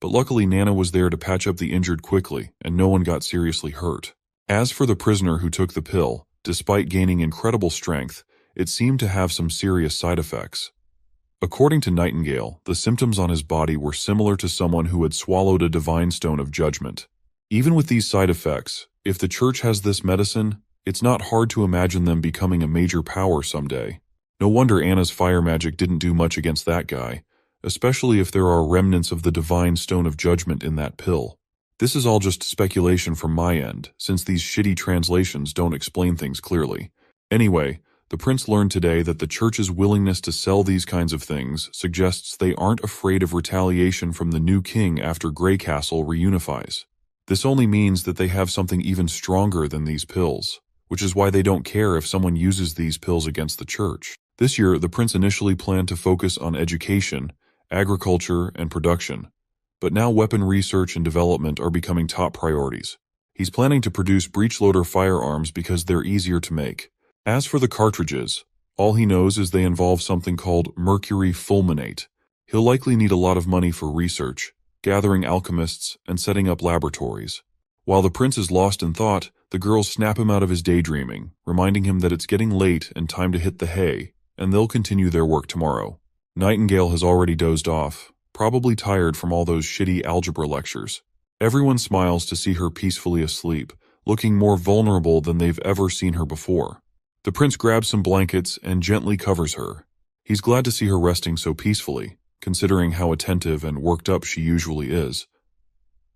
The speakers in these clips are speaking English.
but luckily Nana was there to patch up the injured quickly, and no one got seriously hurt. As for the prisoner who took the pill, despite gaining incredible strength, it seemed to have some serious side effects. According to Nightingale, the symptoms on his body were similar to someone who had swallowed a divine stone of judgment. Even with these side effects, if the church has this medicine, it's not hard to imagine them becoming a major power someday. No wonder Anna's fire magic didn't do much against that guy, especially if there are remnants of the divine stone of judgment in that pill. This is all just speculation from my end, since these shitty translations don't explain things clearly. Anyway, the prince learned today that the church's willingness to sell these kinds of things suggests they aren't afraid of retaliation from the new king after Grey Castle reunifies. This only means that they have something even stronger than these pills, which is why they don't care if someone uses these pills against the church. This year, the prince initially planned to focus on education, agriculture, and production, but now weapon research and development are becoming top priorities. He's planning to produce breechloader firearms because they're easier to make. As for the cartridges, all he knows is they involve something called mercury fulminate. He'll likely need a lot of money for research, gathering alchemists, and setting up laboratories. While the prince is lost in thought, the girls snap him out of his daydreaming, reminding him that it's getting late and time to hit the hay, and they'll continue their work tomorrow. Nightingale has already dozed off, probably tired from all those shitty algebra lectures. Everyone smiles to see her peacefully asleep, looking more vulnerable than they've ever seen her before. The prince grabs some blankets and gently covers her. He's glad to see her resting so peacefully, considering how attentive and worked up she usually is.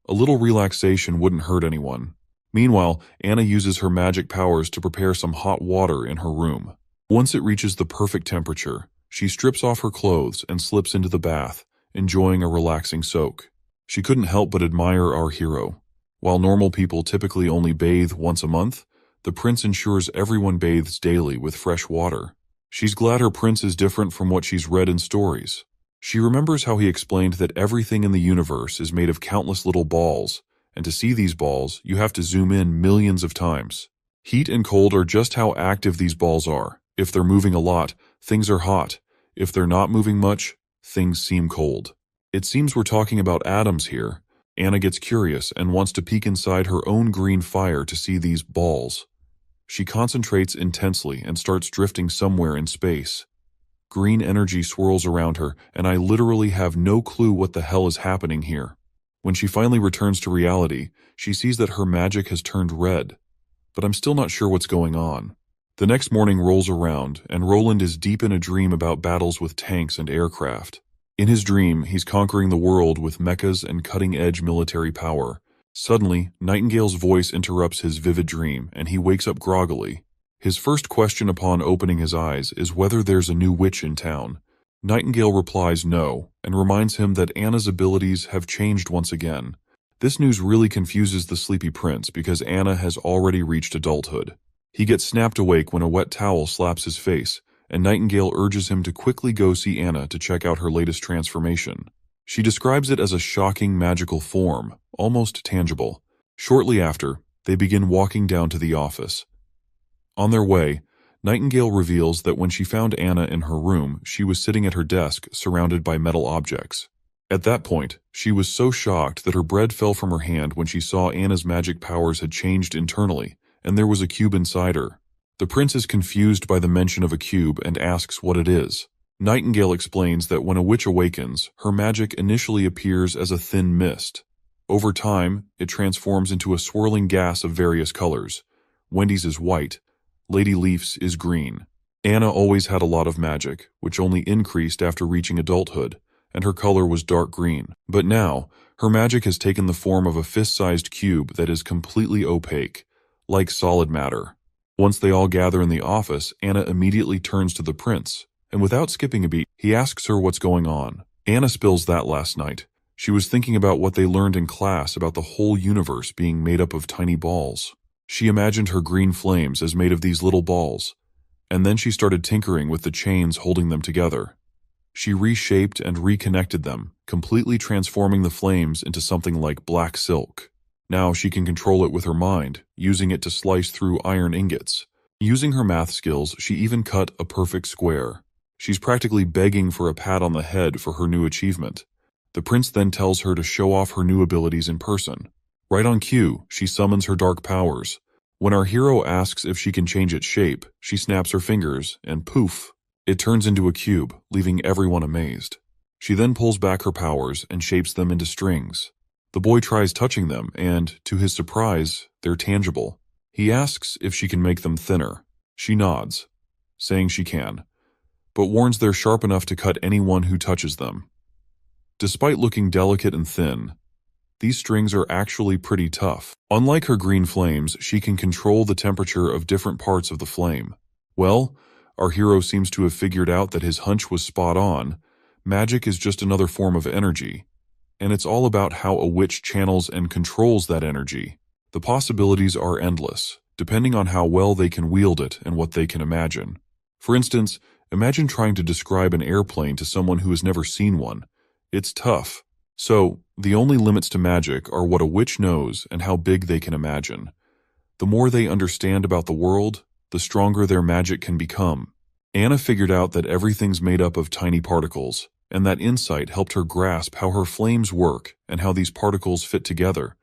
A little relaxation wouldn't hurt anyone. Meanwhile, Anna uses her magic powers to prepare some hot water in her room. Once it reaches the perfect temperature, she strips off her clothes and slips into the bath, enjoying a relaxing soak. She couldn't help but admire our hero. While normal people typically only bathe once a month, the prince ensures everyone bathes daily with fresh water. She's glad her prince is different from what she's read in stories. She remembers how he explained that everything in the universe is made of countless little balls, and to see these balls, you have to zoom in millions of times. Heat and cold are just how active these balls are. If they're moving a lot, things are hot. If they're not moving much, things seem cold. It seems we're talking about atoms here. Anna gets curious and wants to peek inside her own green fire to see these balls. She concentrates intensely and starts drifting somewhere in space. Green energy swirls around her, and I literally have no clue what the hell is happening here. When she finally returns to reality, she sees that her magic has turned red. But I'm still not sure what's going on. The next morning rolls around, and Roland is deep in a dream about battles with tanks and aircraft. In his dream, he's conquering the world with mechas and cutting-edge military power. Suddenly, Nightingale's voice interrupts his vivid dream, and he wakes up groggily. His first question upon opening his eyes is whether there's a new witch in town. Nightingale replies no, and reminds him that Anna's abilities have changed once again. This news really confuses the sleepy prince because Anna has already reached adulthood. He gets snapped awake when a wet towel slaps his face, and Nightingale urges him to quickly go see Anna to check out her latest transformation. She describes it as a shocking magical form, almost tangible. Shortly after, they begin walking down to the office. On their way, Nightingale reveals that when she found Anna in her room, she was sitting at her desk surrounded by metal objects. At that point, she was so shocked that her bread fell from her hand when she saw Anna's magic powers had changed internally, and there was a cube inside her. The prince is confused by the mention of a cube and asks what it is. Nightingale explains that when a witch awakens, her magic initially appears as a thin mist. Over time, it transforms into a swirling gas of various colors. Wendy's is white. Lady Leaf's is green. Anna always had a lot of magic, which only increased after reaching adulthood, and her color was dark green. But now, her magic has taken the form of a fist-sized cube that is completely opaque, like solid matter. Once they all gather in the office, Anna immediately turns to the prince, and without skipping a beat, he asks her what's going on. Anna spills that last night. She was thinking about what they learned in class about the whole universe being made up of tiny balls. She imagined her green flames as made of these little balls, and then she started tinkering with the chains holding them together. She reshaped and reconnected them, completely transforming the flames into something like black silk. Now she can control it with her mind, using it to slice through iron ingots. Using her math skills, she even cut a perfect square. She's practically begging for a pat on the head for her new achievement. The prince then tells her to show off her new abilities in person. Right on cue, she summons her dark powers. When our hero asks if she can change its shape, she snaps her fingers, and poof, it turns into a cube, leaving everyone amazed. She then pulls back her powers and shapes them into strings. The boy tries touching them, and, to his surprise, they're tangible. He asks if she can make them thinner. She nods, saying she can, but warns they're sharp enough to cut anyone who touches them. Despite looking delicate and thin, these strings are actually pretty tough. Unlike her green flames, she can control the temperature of different parts of the flame. Well, our hero seems to have figured out that his hunch was spot on. Magic is just another form of energy, and it's all about how a witch channels and controls that energy. The possibilities are endless, depending on how well they can wield it and what they can imagine. For instance, imagine trying to describe an airplane to someone who has never seen one. It's tough. So, the only limits to magic are what a witch knows and how big they can imagine. The more they understand about the world, the stronger their magic can become. Anna figured out that everything's made up of tiny particles, and that insight helped her grasp how her flames work and how these particles fit together.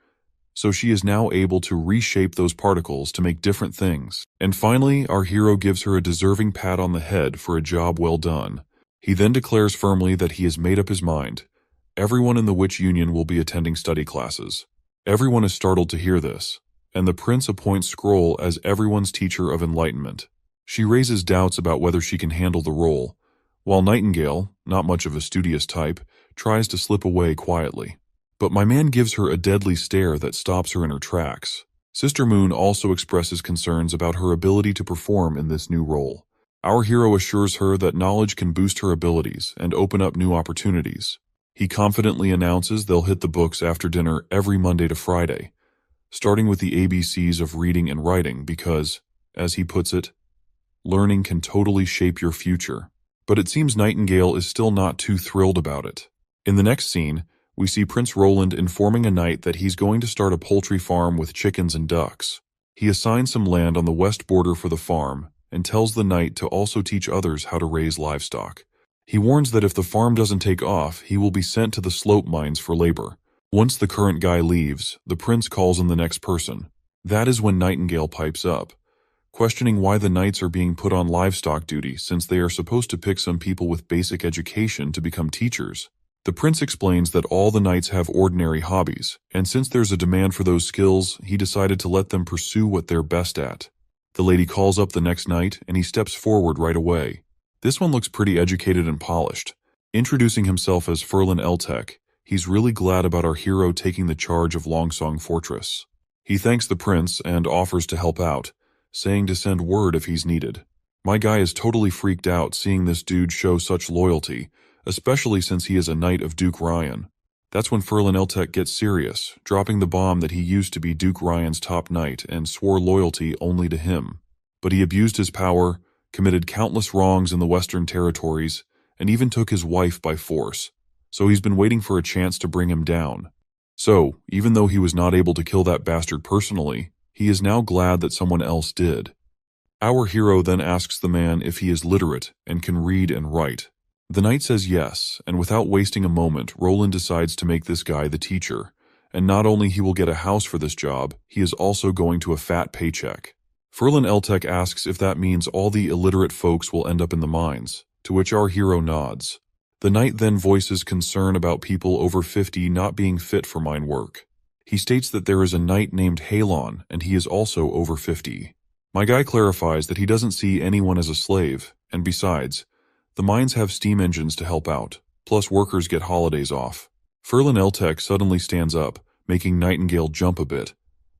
So she is now able to reshape those particles to make different things. And finally, our hero gives her a deserving pat on the head for a job well done. He then declares firmly that he has made up his mind. Everyone in the Witch Union will be attending study classes. Everyone is startled to hear this, and the prince appoints Scroll as everyone's teacher of enlightenment. She raises doubts about whether she can handle the role, while Nightingale, not much of a studious type, tries to slip away quietly. But my man gives her a deadly stare that stops her in her tracks. Sister Moon also expresses concerns about her ability to perform in this new role. Our hero assures her that knowledge can boost her abilities and open up new opportunities. He confidently announces they'll hit the books after dinner every Monday to Friday, starting with the ABCs of reading and writing because, as he puts it, learning can totally shape your future. But it seems Nightingale is still not too thrilled about it. In the next scene, we see Prince Roland informing a knight that he's going to start a poultry farm with chickens and ducks. He assigns some land on the west border for the farm and tells the knight to also teach others how to raise livestock. He warns that if the farm doesn't take off, he will be sent to the slope mines for labor. Once the current guy leaves, the prince calls in the next person. That is when Nightingale pipes up, questioning why the knights are being put on livestock duty since they are supposed to pick some people with basic education to become teachers. The prince explains that all the knights have ordinary hobbies, and since there's a demand for those skills, he decided to let them pursue what they're best at. The lady calls up the next knight, and he steps forward right away. This one looks pretty educated and polished. Introducing himself as Ferlin Eltec, he's really glad about our hero taking the charge of Longsong Fortress. He thanks the prince and offers to help out, saying to send word if he's needed. My guy is totally freaked out seeing this dude show such loyalty, especially since he is a knight of Duke Ryan. That's when Ferlin Eltec gets serious, dropping the bomb that he used to be Duke Ryan's top knight and swore loyalty only to him. But he abused his power, committed countless wrongs in the Western Territories, and even took his wife by force, so he's been waiting for a chance to bring him down. So, even though he was not able to kill that bastard personally, he is now glad that someone else did. Our hero then asks the man if he is literate and can read and write. The knight says yes, and without wasting a moment, Roland decides to make this guy the teacher, and not only he will get a house for this job, he is also going to a fat paycheck. Ferlin Eltec asks if that means all the illiterate folks will end up in the mines, to which our hero nods. The knight then voices concern about people over 50 not being fit for mine work. He states that there is a knight named Halon, and he is also over 50. My guy clarifies that he doesn't see anyone as a slave, and besides, the mines have steam engines to help out, plus workers get holidays off. Ferlin Eltec suddenly stands up, making Nightingale jump a bit.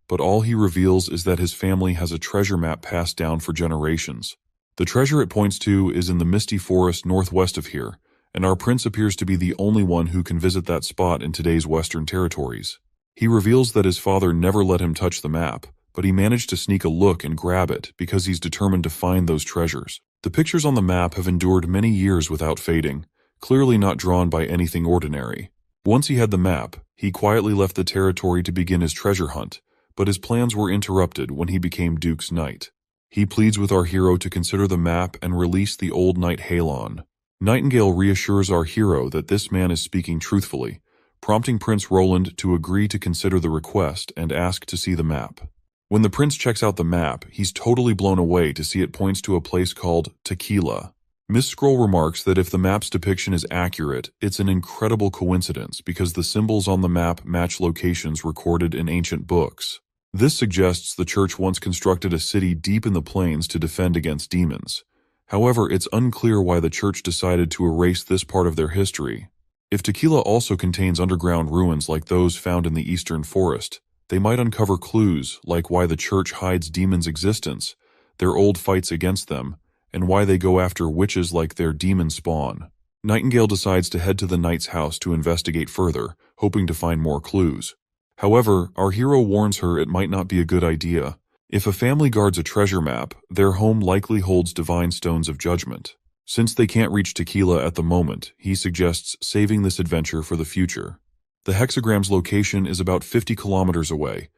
But all he reveals is that his family has a treasure map passed down for generations. The treasure it points to is in the misty forest northwest of here, and our prince appears to be the only one who can visit that spot in today's Western Territories. He reveals that his father never let him touch the map, but he managed to sneak a look and grab it because he's determined to find those treasures. The pictures on the map have endured many years without fading, clearly not drawn by anything ordinary. Once he had the map, he quietly left the territory to begin his treasure hunt, but his plans were interrupted when he became Duke's knight. He pleads with our hero to consider the map and release the old knight Halon. Nightingale reassures our hero that this man is speaking truthfully, prompting Prince Roland to agree to consider the request and ask to see the map. When the prince checks out the map, he's totally blown away to see it points to a place called Tequila. Miss Scroll remarks that if the map's depiction is accurate, it's an incredible coincidence because the symbols on the map match locations recorded in ancient books. This suggests the church once constructed a city deep in the plains to defend against demons. However, it's unclear why the church decided to erase this part of their history. If Tequila also contains underground ruins like those found in the eastern forest, they might uncover clues like why the church hides demons' existence, their old fights against them, and why they go after witches like their demon spawn. Nightingale decides to head to the knight's house to investigate further, hoping to find more clues. However, our hero warns her it might not be a good idea. If a family guards a treasure map, their home likely holds divine stones of judgment. Since they can't reach Tequila at the moment, he suggests saving this adventure for the future. The hexagram's location is about 50 kilometers away,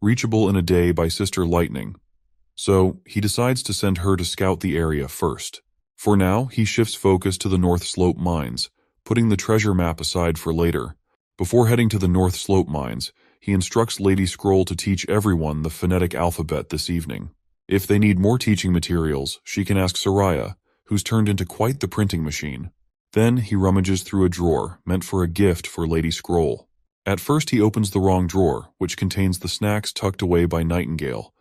reachable in a day by Sister Lightning. So, he decides to send her to scout the area first. For now, he shifts focus to the North Slope mines, putting the treasure map aside for later. Before heading to the North Slope mines, he instructs Lady Scroll to teach everyone the phonetic alphabet this evening. If they need more teaching materials, she can ask Soraya, who's turned into quite the printing machine. Then he rummages through a drawer meant for a gift for Lady Scroll. At first he opens the wrong drawer, which contains the snacks tucked away by Nightingale,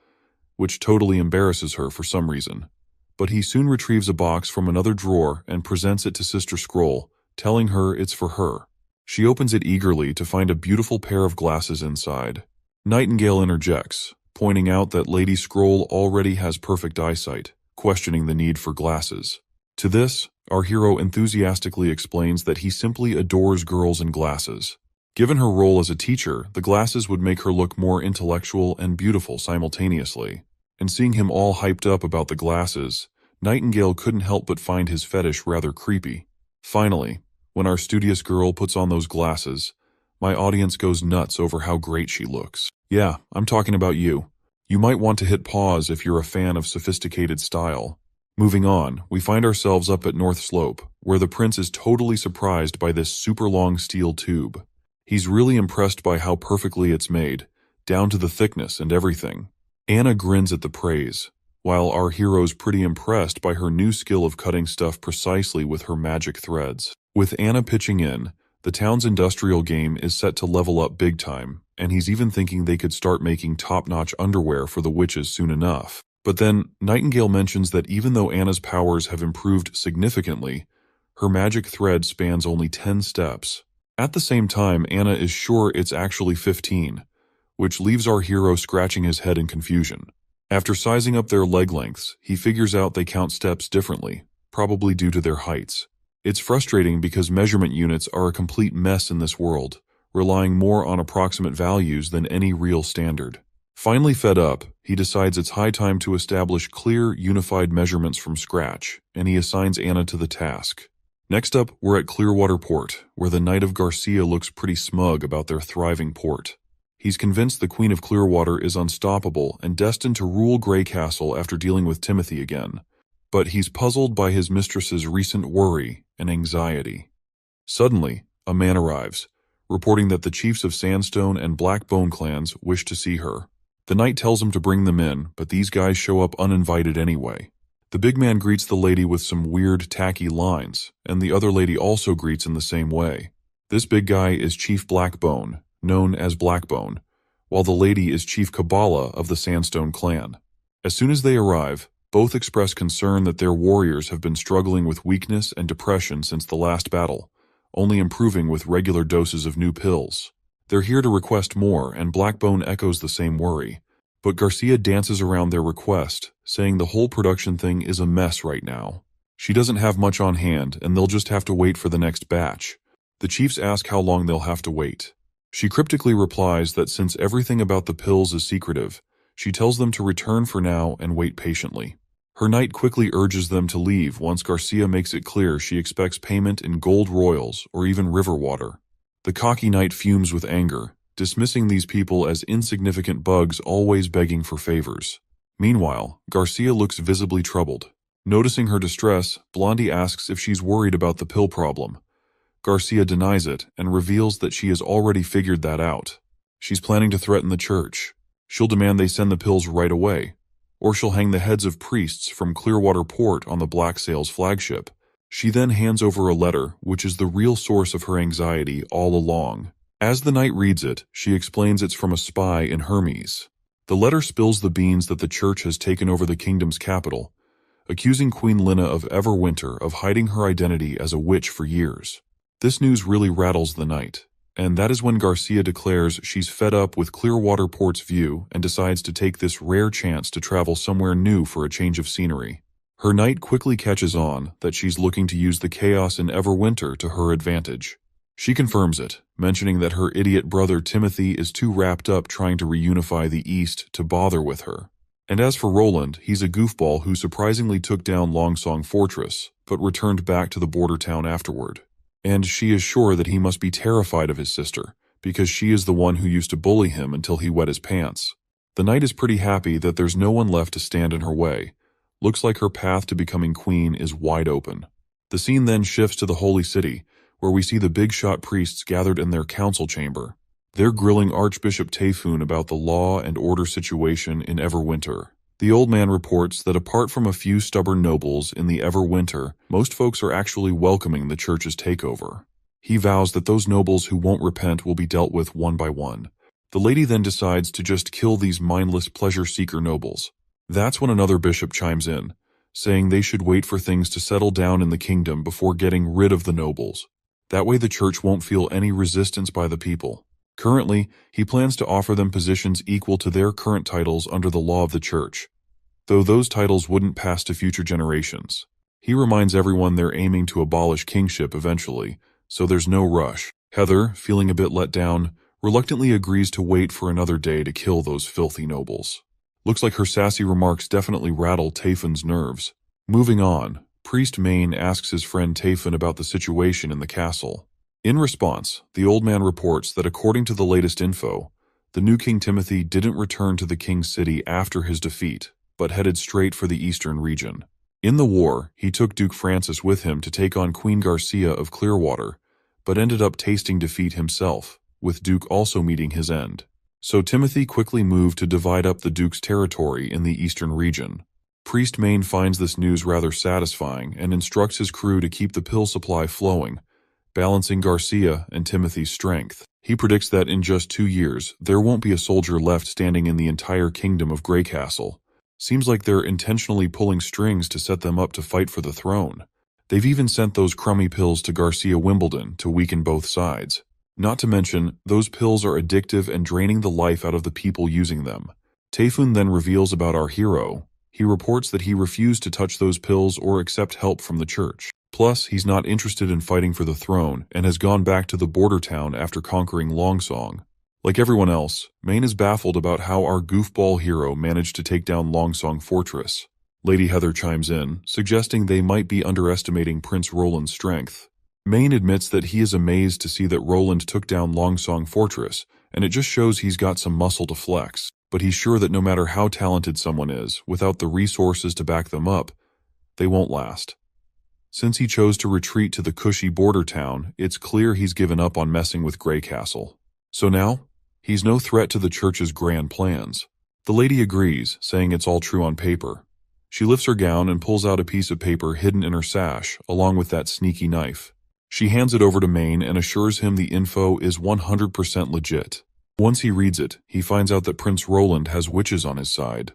which totally embarrasses her for some reason. But he soon retrieves a box from another drawer and presents it to Sister Scroll, telling her it's for her. She opens it eagerly to find a beautiful pair of glasses inside. Nightingale interjects, pointing out that Lady Scroll already has perfect eyesight, questioning the need for glasses. To this, our hero enthusiastically explains that he simply adores girls in glasses. Given her role as a teacher, the glasses would make her look more intellectual and beautiful simultaneously. And seeing him all hyped up about the glasses, Nightingale couldn't help but find his fetish rather creepy. Finally, when our studious girl puts on those glasses, my audience goes nuts over how great she looks. Yeah, I'm talking about you. You might want to hit pause if you're a fan of sophisticated style. Moving on, we find ourselves up at North Slope, where the prince is totally surprised by this super long steel tube. He's really impressed by how perfectly it's made, down to the thickness and everything. Anna grins at the praise, while our hero's pretty impressed by her new skill of cutting stuff precisely with her magic threads. With Anna pitching in, the town's industrial game is set to level up big time, and he's even thinking they could start making top-notch underwear for the witches soon enough. But then, Nightingale mentions that even though Anna's powers have improved significantly, her magic thread spans only 10 steps. At the same time, Anna is sure it's actually 15, which leaves our hero scratching his head in confusion. After sizing up their leg lengths, he figures out they count steps differently, probably due to their heights. It's frustrating because measurement units are a complete mess in this world, relying more on approximate values than any real standard. Finally fed up, he decides it's high time to establish clear, unified measurements from scratch, and he assigns Anna to the task. Next up, we're at Clearwater Port, where the Knight of Garcia looks pretty smug about their thriving port. He's convinced the Queen of Clearwater is unstoppable and destined to rule Grey Castle after dealing with Timothy again. But he's puzzled by his mistress's recent worry and anxiety. Suddenly, a man arrives, reporting that the chiefs of Sandstone and Blackbone clans wish to see her. The knight tells him to bring them in, but these guys show up uninvited anyway. The big man greets the lady with some weird, tacky lines, and the other lady also greets in the same way. This big guy is Chief Blackbone, known as Blackbone, while the lady is Chief Kabbalah of the Sandstone clan. As soon as they arrive, both express concern that their warriors have been struggling with weakness and depression since the last battle, only improving with regular doses of new pills. They're here to request more, and Blackbone echoes the same worry. But Garcia dances around their request, saying the whole production thing is a mess right now. She doesn't have much on hand, and they'll just have to wait for the next batch. The chiefs ask how long they'll have to wait. She cryptically replies that since everything about the pills is secretive, she tells them to return for now and wait patiently. Her knight quickly urges them to leave once Garcia makes it clear she expects payment in gold royals or even river water. The cocky knight fumes with anger, dismissing these people as insignificant bugs always begging for favors. Meanwhile, Garcia looks visibly troubled. Noticing her distress, Blondie asks if she's worried about the pill problem. Garcia denies it and reveals that she has already figured that out. She's planning to threaten the church. She'll demand they send the pills right away, or she'll hang the heads of priests from Clearwater Port on the Black Sails flagship. She then hands over a letter, which is the real source of her anxiety all along. As the knight reads it, she explains it's from a spy in Hermes. The letter spills the beans that the church has taken over the kingdom's capital, accusing Queen Lina of Everwinter of hiding her identity as a witch for years. This news really rattles the knight, and that is when Garcia declares she's fed up with Clearwater Port's view and decides to take this rare chance to travel somewhere new for a change of scenery. Her knight quickly catches on that she's looking to use the chaos in Everwinter to her advantage. She confirms it, mentioning that her idiot brother Timothy is too wrapped up trying to reunify the East to bother with her. And as for Roland, he's a goofball who surprisingly took down Longsong Fortress, but returned back to the border town afterward. And she is sure that he must be terrified of his sister, because she is the one who used to bully him until he wet his pants. The knight is pretty happy that there's no one left to stand in her way. Looks like her path to becoming queen is wide open. The scene then shifts to the Holy City, where we see the big-shot priests gathered in their council chamber. They're grilling Archbishop Tayfun about the law and order situation in Everwinter. The old man reports that apart from a few stubborn nobles in the Everwinter, most folks are actually welcoming the church's takeover. He vows that those nobles who won't repent will be dealt with one by one. The lady then decides to just kill these mindless pleasure-seeker nobles. That's when another bishop chimes in, saying they should wait for things to settle down in the kingdom before getting rid of the nobles. That way the church won't feel any resistance by the people. Currently, he plans to offer them positions equal to their current titles under the law of the church, though those titles wouldn't pass to future generations. He reminds everyone they're aiming to abolish kingship eventually, so there's no rush. Heather, feeling a bit let down, reluctantly agrees to wait for another day to kill those filthy nobles. Looks like her sassy remarks definitely rattle Tayfun's nerves. Moving on, Priest Maine asks his friend Tayfun about the situation in the castle. In response, the old man reports that according to the latest info, the new King Timothy didn't return to the king's city after his defeat, but headed straight for the eastern region. In the war, he took Duke Francis with him to take on Queen Garcia of Clearwater, but ended up tasting defeat himself, with Duke also meeting his end. So Timothy quickly moved to divide up the Duke's territory in the eastern region. Priest Maine finds this news rather satisfying and instructs his crew to keep the pill supply flowing, balancing Garcia and Timothy's strength. He predicts that in just 2 years, there won't be a soldier left standing in the entire kingdom of Greycastle. Seems like they're intentionally pulling strings to set them up to fight for the throne. They've even sent those crummy pills to Garcia Wimbledon to weaken both sides. Not to mention, those pills are addictive and draining the life out of the people using them. Tayfun then reveals about our hero. He reports that he refused to touch those pills or accept help from the church. Plus, he's not interested in fighting for the throne and has gone back to the border town after conquering Longsong. Like everyone else, Maine is baffled about how our goofball hero managed to take down Longsong Fortress. Lady Heather chimes in, suggesting they might be underestimating Prince Roland's strength. Maine admits that he is amazed to see that Roland took down Longsong Fortress, and it just shows he's got some muscle to flex. But he's sure that no matter how talented someone is, without the resources to back them up, they won't last. Since he chose to retreat to the cushy border town, it's clear he's given up on messing with Greycastle. So now, he's no threat to the church's grand plans. The lady agrees, saying it's all true on paper. She lifts her gown and pulls out a piece of paper hidden in her sash, along with that sneaky knife. She hands it over to Maine and assures him the info is 100% legit. Once he reads it, he finds out that Prince Roland has witches on his side.